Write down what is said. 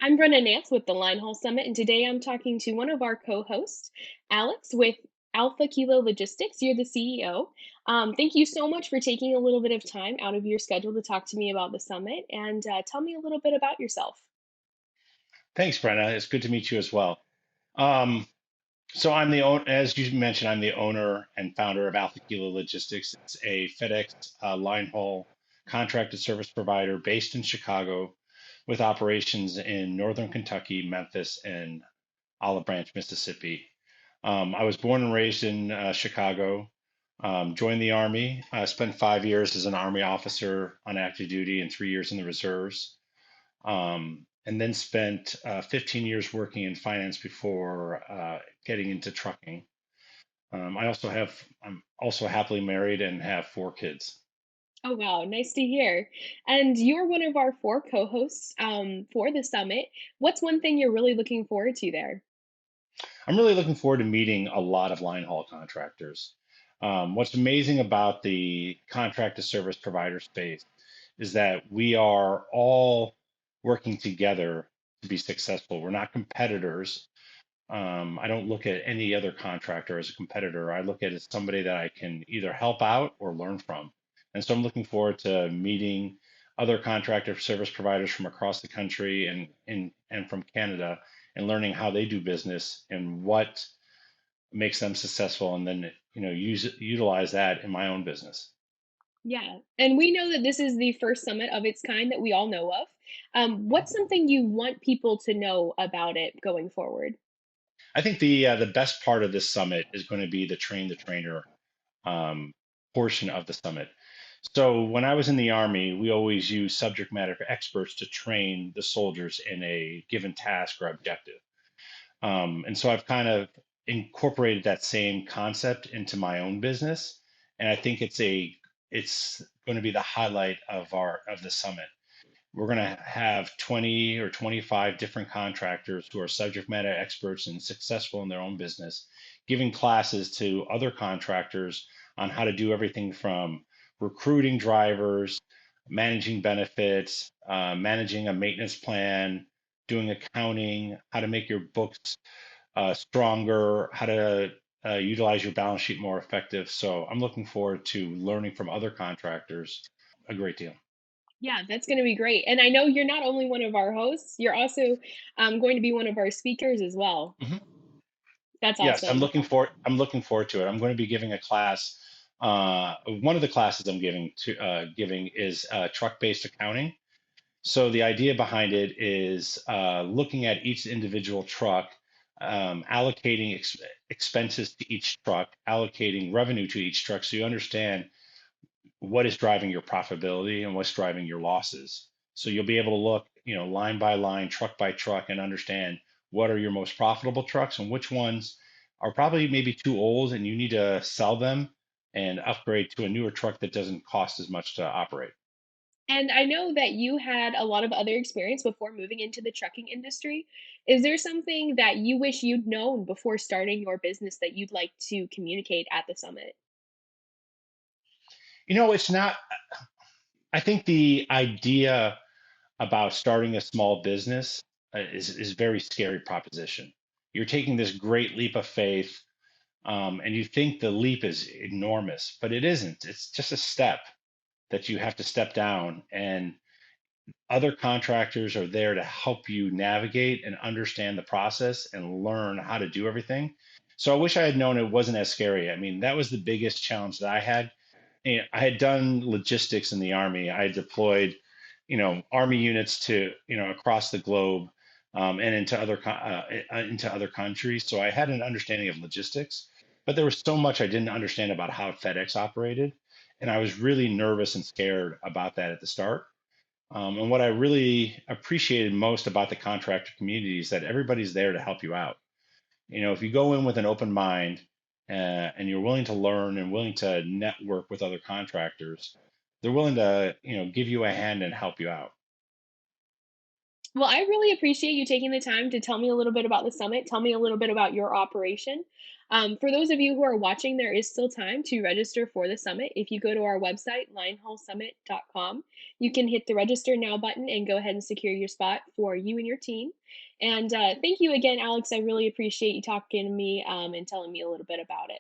I'm Brenna Nance with the Linehaul Summit, and today I'm talking to one of our co-hosts, Alex with Alpha Kilo Logistics. You're the CEO. Thank you so much for taking a little bit of time out of your schedule to talk to me about the summit and tell me a little bit about yourself. Thanks, Brenna. It's good to meet you as well. Um, so I'm the owner, as you mentioned, I'm the owner and founder of Alpha Kilo Logistics. It's a FedEx line haul contracted service provider based in Chicago with operations in northern Kentucky, Memphis, and Olive Branch, Mississippi. I was born and raised in Chicago, joined the Army, spent 5 years as an Army officer on active duty and 3 years in the reserves, and then spent 15 years working in finance before getting into trucking. I'm also happily married and have 4 kids. Oh, wow, nice to hear. And you're one of our four co-hosts for the summit. What's one thing you're really looking forward to there? I'm really looking forward to meeting a lot of line haul contractors. What's amazing about the contract to service provider space is that we are all working together to be successful. We're not competitors. I don't look at any other contractor as a competitor. I look at it as somebody that I can either help out or learn from. And so I'm looking forward to meeting other contractor service providers from across the country and from Canada and learning how they do business and what makes them successful and then utilize that in my own business. Yeah, and we know that this is the first summit of its kind that we all know of. What's something you want people to know about it going forward? I think the best part of this summit is going to be the train the trainer um, portion of the summit. So when I was in the Army, we always use subject matter experts to train the soldiers in a given task or objective. And so I've kind of incorporated that same concept into my own business, and I think it's going to be the highlight of the summit. We're going to have 20 or 25 different contractors who are subject matter experts and successful in their own business, giving classes to other contractors on how to do everything from recruiting drivers, managing benefits, managing a maintenance plan, doing accounting, how to make your books stronger, how to utilize your balance sheet more effective. So I'm looking forward to learning from other contractors a great deal. Yeah, that's going to be great. And I know you're not only one of our hosts, you're also going to be one of our speakers as well. Mhm. That's Yes, awesome. I'm looking forward to it. I'm going to be giving a class. One of the classes I'm giving is truck-based accounting. So the idea behind it is looking at each individual truck, allocating expenses to each truck, allocating revenue to each truck, so you understand what is driving your profitability and what's driving your losses. So you'll be able to look, line by line, truck by truck, and understand what are your most profitable trucks and which ones are probably maybe too old and you need to sell them and upgrade to a newer truck that doesn't cost as much to operate. And I know that you had a lot of other experience before moving into the trucking industry. Is there something that you wish you'd known before starting your business that you'd like to communicate at the summit? It's not, I think the idea about starting a small business is very scary proposition. You're taking this great leap of faith, and you think the leap is enormous, but it isn't. It's just a step that you have to step down, and other contractors are there to help you navigate and understand the process and learn how to do everything. So I wish I had known it wasn't as scary. I mean, that was the biggest challenge that I had. And I had done logistics in the Army. I had deployed, Army units to, across the globe, and into other countries. So I had an understanding of logistics, but there was so much I didn't understand about how FedEx operated, and I was really nervous and scared about that at the start. And what I really appreciated most about the contractor community is that everybody's there to help you out. If you go in with an open mind and you're willing to learn and willing to network with other contractors, they're willing to, give you a hand and help you out. Well, I really appreciate you taking the time to tell me a little bit about the summit, tell me a little bit about your operation. For those of you who are watching, there is still time to register for the summit. If you go to our website, linehaulsummit.com, you can hit the register now button and go ahead and secure your spot for you and your team. And thank you again, Alex. I really appreciate you talking to me and telling me a little bit about it.